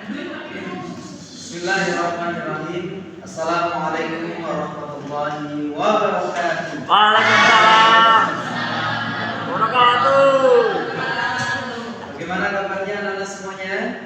Bismillahirrahmanirrahim. Assalamualaikum warahmatullahi wabarakatuh. Waalaikumsalam wabarakatuh. Bagaimana kabarnya anak-anak semuanya?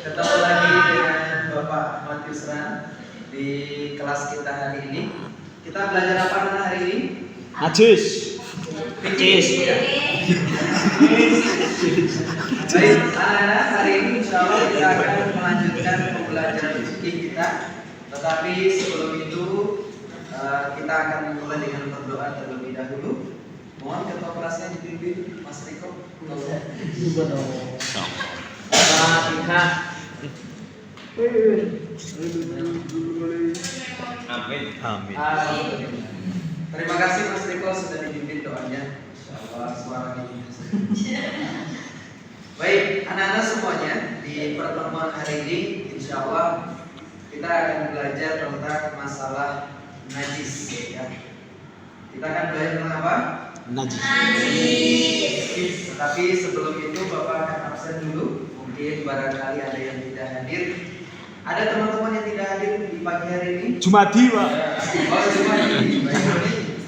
Ketemu lagi dengan Bapak Ahmad Yusran di kelas kita hari ini. Kita belajar apa anak hari ini? Najis. Baik, anak-anak, hari ini insya Allah kita akan melanjutkan pembelajaran fikih kita. Tetapi sebelum itu kita akan memulai dengan berdoa terlebih dahulu. Mohon ketua kelasnya dipimpin Mas Riko. Fatihah. Amin. Amin. Terima kasih Mas Riko sudah dipimpin doanya. Insyaallah suaranya ini. Baik, anak-anak semuanya, di pertemuan hari ini insyaallah kita akan belajar tentang masalah najis ya. Kita akan belajar tentang apa? Najis. Tapi sebelum itu Bapak akan absen dulu. Mungkin barangkali ada yang tidak hadir. Ada teman-teman yang tidak hadir di pagi hari ini? Jumadi, Pak. Oh, Jumadi.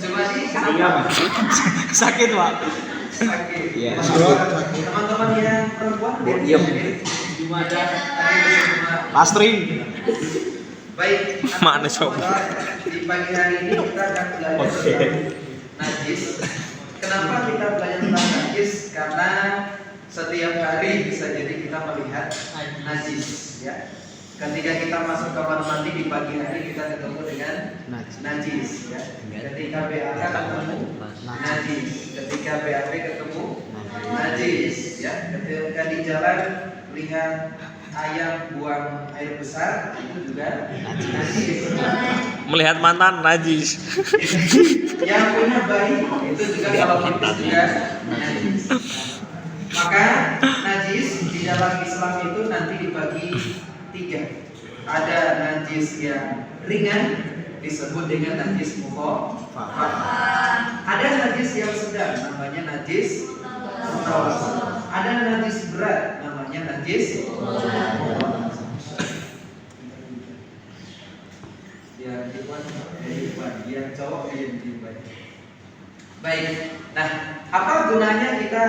Jumadi kenapa? Sakit, Pak. Sakit. Iya. Teman-teman yang perempuan Iya. Jumada hari ini Lastri. Baik. Mana coba? Di pagi hari ini kita akan belajar tentang najis. Kenapa kita belajar tentang najis? Karena setiap hari bisa jadi kita melihat najis ya. Ketika kita masuk kamar mandi di pagi hari kita ketemu dengan najis ya. Ketika BAK ketemu najis, ketika BAB ketemu najis ya. Ketika di jalan lihat ayam buang air besar itu juga najis. Melihat mantan najis. Yang punya bayi itu juga kalau pipis juga najis. Maka najis di dalam Islam itu nanti dibagi tiga. Ada najis yang ringan disebut dengan najis mukhafaf. Ada najis yang sedang namanya najis mutawasit. Ada najis berat namanya najis yang cowok yang baik. Nah, apa gunanya kita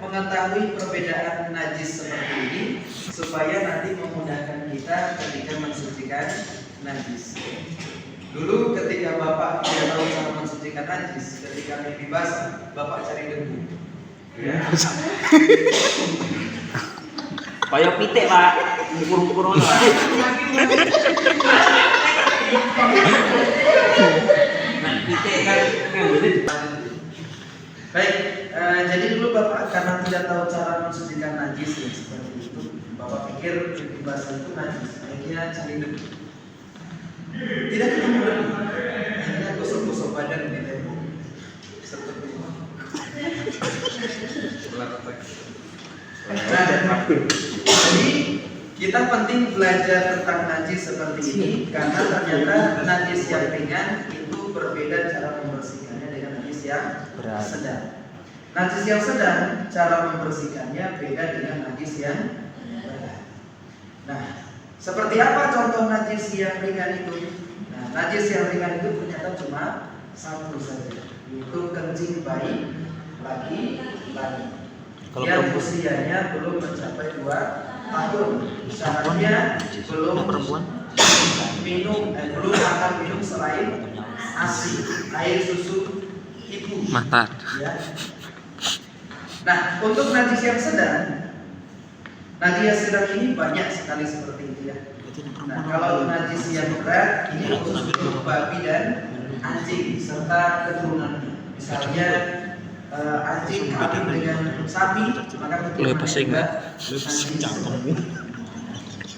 mengetahui perbedaan najis seperti ini supaya nanti memudahkan kita ketika mensucikan najis. Dulu ketika Bapak tidak tahu cara mensucikan najis, ketika mimpi basah, Bapak cari debu. Ya. Kayak pitik, Pak. Ukur-ukur ngono, Pak. Nah, pitik kan nganggone. Baik, jadi dulu Bapak karena tidak tahu cara mensucikan najis ya, seperti itu, Bapak pikir mimpi basah itu najis, akhirnya cari debu. Tidak ketemu debu, akhirnya gosok-gosok badan di debu. Seperti itu. Jadi kita penting belajar tentang najis seperti ini karena ternyata najis yang ringan itu berbeda cara membersihkannya dengan najis yang sedang. Najis yang sedang cara membersihkannya beda dengan najis yang berat. Nah, seperti apa contoh najis yang ringan itu? Nah, najis yang ringan itu ternyata cuma satu saja, yaitu kencing bayi laki-laki yang usianya belum mencapai 2 tahun. Syaratnya belum belum akan minum selain ASI, air susu ibu. Mantap. Ya. Nah, untuk najis yang sedang, najis yang sedang ini banyak sekali seperti itu ya. Nah, kalau najis yang berat ini khusus untuk babi dan anjing serta keturunannya. Misalnya anjing kawin dengan sapi, maka keturunannya juga anjing.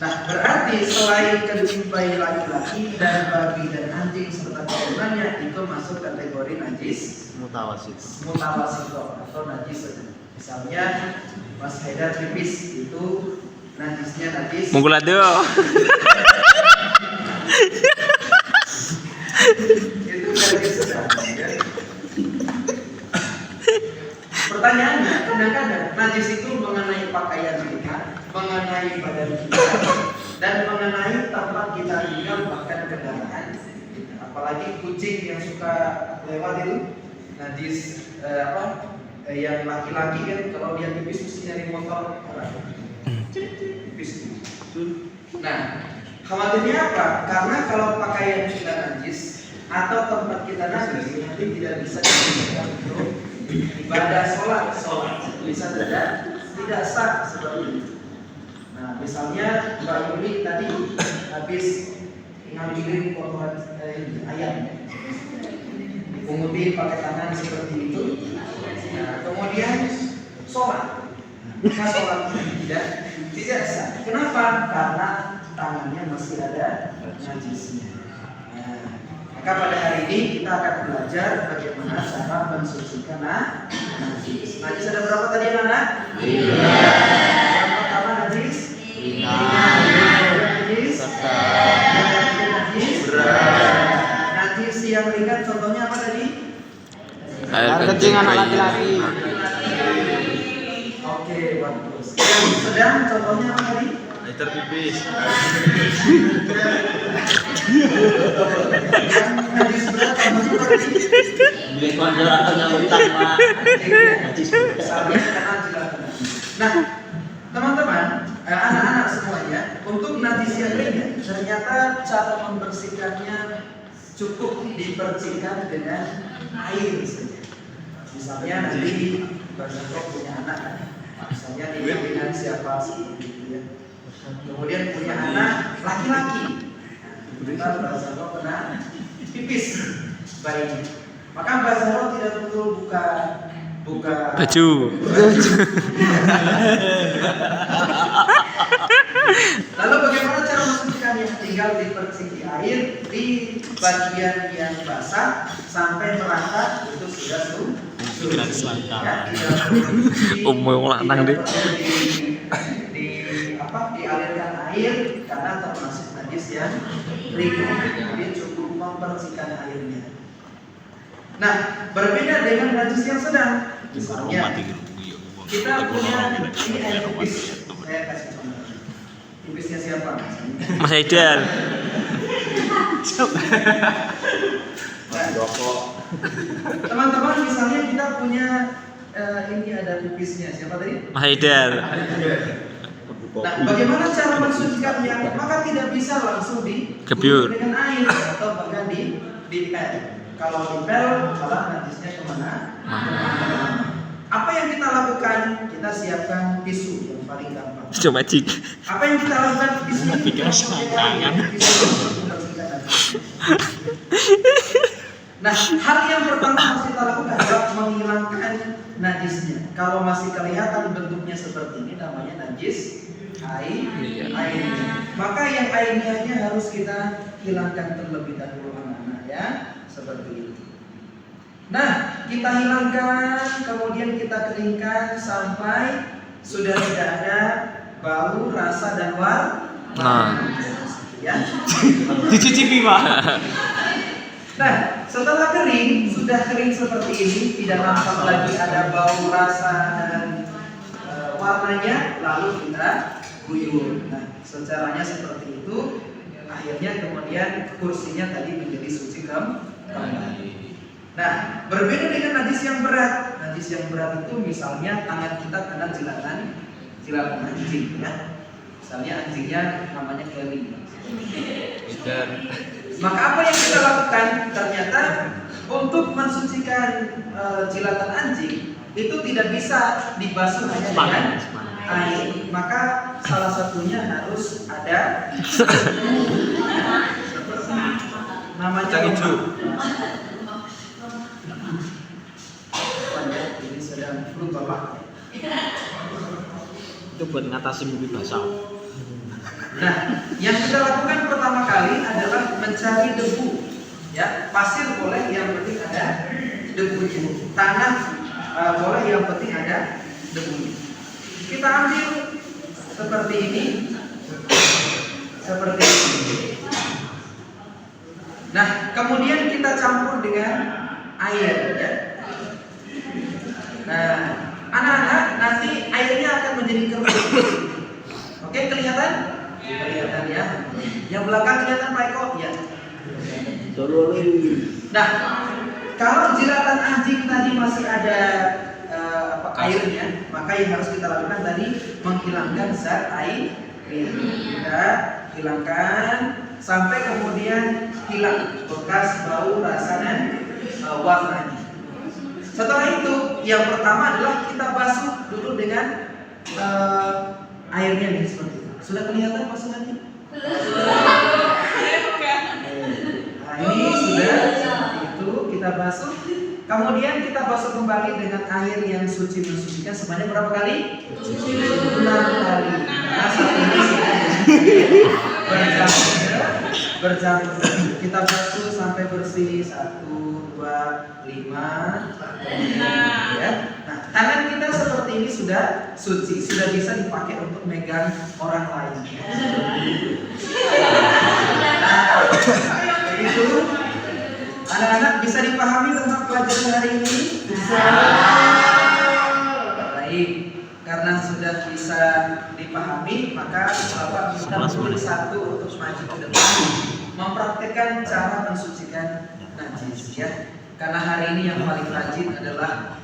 Nah, berarti selain kencing bayi laki-laki dan babi dan anjing serta keturunannya itu masuk kategori najis mutawasit atau najis sedang. Misalnya Mas Haidar pipis itu najisnya najis. Mungkul aduh. Itu najis sedang ya. Pertanyaannya, kadang-kadang najis itu mengenai pakaian kita, mengenai badan kita, dan mengenai tempat kita tinggal, bahkan kendaraan. Apalagi kucing yang suka lewat itu najis, yang laki-laki kan kalau dia pipis mesti nyari motor pipis. Nah, khawatirnya apa? Karena kalau pakaian kita najis atau tempat kita najis, nanti tidak bisa digunakan untuk ibadah sholat bisa tidak sah seperti itu. Nah, misalnya Mbak Yuli tadi habis ngambilin kotoran ayam, dipungutin pakai tangan seperti itu. Nah, kemudian sholat, maka sholat tidak sah. Kenapa? Karena tangannya masih ada najisnya. Nah, maka pada hari ini kita akan belajar bagaimana cara mensucikan najis. Najis ada berapa tadi anak? Yang pertama najis. Najis. Najis yang ringan contohnya apa tadi? Air kencing anak laki-laki. Oke, bagus. Yang sedang contohnya apa tadi? Air terpipis. Najis berat contohnya apa tadi? Beli konjol yang utang Pak. Nah, teman-teman, anak-anak semuanya, untuk najis yang ringan, ternyata cara membersihkannya cukup dipercikan dengan air saja. Misalnya nanti Bapak punya anak, misalnya dengan siapa seperti itu ya. Kemudian punya anak laki-laki, kita Bapak pernah pipis bayinya. Maka Bapak tidak perlu buka Baju. Lalu bagaimana cara mensucikannya? Tinggal dipercik di air di bagian yang basah sampai merata, itu sudah suci. Ya, Lanang deh. Dialirkan air karena termasuk najis yang ringan. Jadi cukup membersihkan airnya. Nah, berbeda dengan najis yang sedang. Misalnya, kita punya ini air pipis. Saya kasih contoh. Pipisnya siapa? Mas Aidel. Teman-teman, misalnya kita punya ini ada pipisnya. Siapa tadi? Mas Aidel. Nah, bagaimana cara mensucikannya? Maka tidak bisa langsung Gebyur dengan air atau bahkan di pel. Kalau di pel, malah najisnya kemana? Apa yang kita lakukan? Kita siapkan tisu yang paling gampang. Coba cik. Apa yang kita lakukan di sini? Nah, hal yang pertama harus kita lakukan adalah menghilangkan najisnya. Kalau masih kelihatan bentuknya seperti ini, namanya najis airnya. Maka yang airnya harus kita hilangkan terlebih dahulu anak-anak ya, seperti itu. Nah, kita hilangkan, kemudian kita keringkan sampai sudah tidak ada bau, rasa dan warna. Ya. Dicicipi Pak. Nah, setelah kering, sudah kering seperti ini, tidak nampak lagi ada bau, rasa dan warnanya, lalu kita guyur. Nah, secaranya seperti itu. Akhirnya kemudian kursinya tadi menjadi suci kembali. Nah, berbeda dengan najis yang berat. Najis yang berat itu misalnya tangan kita kena jilatan anjing ya. Misalnya anjingnya namanya Kelly. Maka apa yang kita lakukan? Ternyata untuk mensucikan jilatan anjing itu tidak bisa dibasuh hanya dengan air. Maka salah satunya harus ada namanya ini sedang flu bapak. Itu buat ngatasi mimpi basah. Nah, yang kita lakukan pertama kali adalah mencari debu. Ya, pasir boleh, yang penting ada debunya. Tanah boleh, yang penting ada debunya. Kita ambil seperti ini, seperti ini. Nah, kemudian kita campur dengan air. Ya. Nah, menjadi keruh. Oke, kelihatan? Kelihatan ya. Yang belakang kelihatan Pak Eko? Ya. Nah, kalau jeratan anjing tadi masih ada airnya, maka yang harus kita lakukan tadi menghilangkan zat air. Kita hilangkan sampai kemudian hilang bekas, bau, rasa dan warnanya. Setelah itu, yang pertama adalah kita basuh dulu dengan airnya nih seperti itu. Sudah kelihatan basuhannya? Nah, ini sudah seperti itu kita basuh. Kemudian kita basuh kembali dengan air yang suci mensucikan sebanyak berapa kali? 6 kali. Nah, saat ini sudah berjam-jam. Kita basuh sampai bersih 1, 2, 5, ya. Nah, tangan kita seperti ini sudah suci, sudah bisa dipakai untuk megang orang lain. Nah, begitu. Anak-anak bisa dipahami tentang pelajaran hari ini? Bisa. Baik, karena sudah bisa dipahami, maka Bapak minta murid satu untuk maju ke depan mempraktikkan cara mensucikan najis ya. Karena hari ini yang paling rajin adalah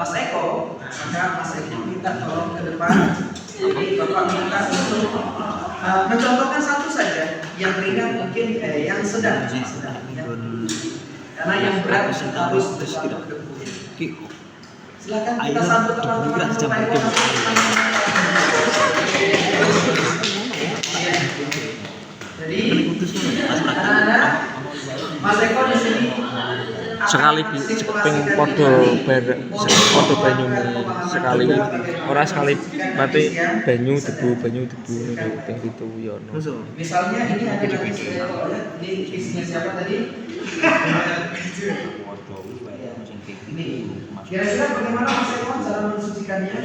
Mas Eko, maka Mas Eko minta tolong ke depan. Jadi Bapak minta untuk mencontohkan satu saja, yang ringan mungkin yang sedang ya. Karena yang berat harus dilakukan. Silakan kita sambut teman-teman Pak Eko. Jadi anak-anak Mas Eko di sini sekali ping podo banyu sekali ora sekali mati banyu debu ping itu ya ono. Misalnya ini ada ini isinya siapa tadi? Ini kira-kira bagaimana Mas Eko cara mensucikannya?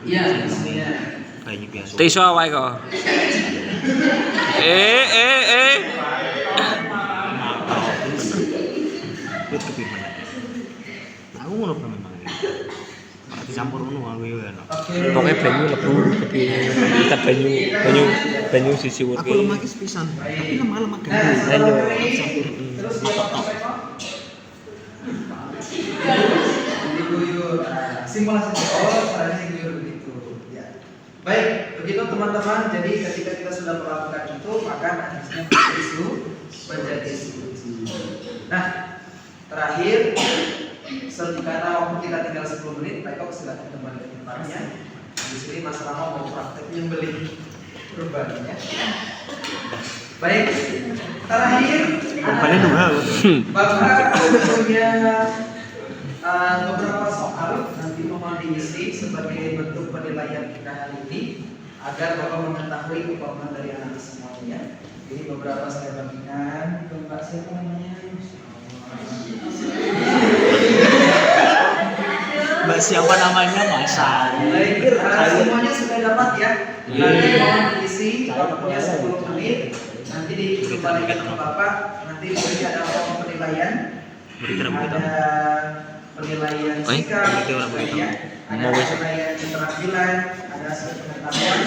Iya, isinya Banyu biasa. Tisu awake kok. Wis kepiye. Aku ngono memang. Ora dicampur ngono aku yo enak. Pokoke banyu lebu kepiye. Kita banyu sisi urke. Aku lemah iki pisan. Tapi lemah-lemah gede. Ayo campur. diguyur. Simulasi caranya diguyur begitu. Ya. Baik, begitu teman-teman. Jadi ketika kita sudah melakukan itu, maka najisnya menjadi suci. Nah, terakhir, karena waktu kita tinggal 10 menit, Pak Eko silakan kembali ke tempatnya. Di sini Mas Rama mau praktek nyembelih kurbannya. Baik, terakhir, Bapak punya beberapa soal nanti mohon diisi sebagai bentuk penilaian kita hari ini agar Bapak mengetahui kemampuan dari anak semuanya. Ini beberapa saya bagikan ke Mbak siapa namanya? Mbak siapa namanya? Masa. Baik, semuanya sudah dapat ya. Nanti mohon diisi waktunya 10 menit. Nanti dikembalikan ke Bapak. Nanti di sini ada penilaian. Ada penilaian sikap, ada penilaian keterampilan, ada pengetahuan,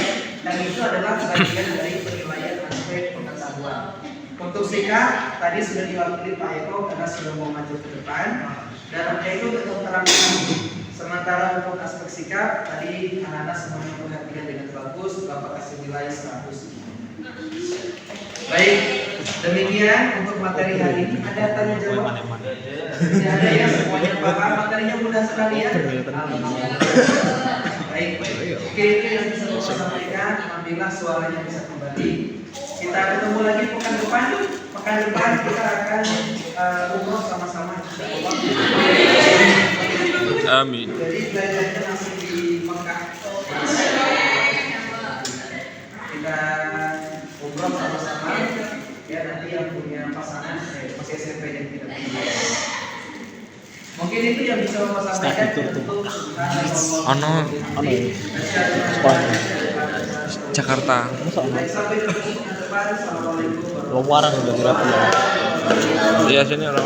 dan itu adalah bagian dari penilaian aspek pengetahuan. Untuk sikap tadi sudah diwakili Pak Eko karena sudah mau maju ke depan, dan ada itu untuk keterampilan. Sementara untuk aspek sikap tadi anak-anak semuanya perhatikan dengan bagus, Bapak kasih nilai 100. Baik, demikian untuk materi hari ini. Ada tanya jawab? Tidak ada ya, semuanya paham. Materinya mudah sekali ya. Baik. Oke, itu yang bisa saya sampaikan. Alhamdulillah suaranya bisa kembali. Kita ketemu lagi pekan depan. Pekan depan kita akan umroh sama-sama. Amin. Jadi belajarnya langsung di Mekah. Kita umroh sama-sama. Ya nanti yang punya pasangan masih SMP yang tidak punya. Mungkin itu yang bisa Bapak sampaikan untuk Ono Jakarta. sampai ketemu depan. Assalamualaikum. Luaran udah berapa ya? Iya sini orang.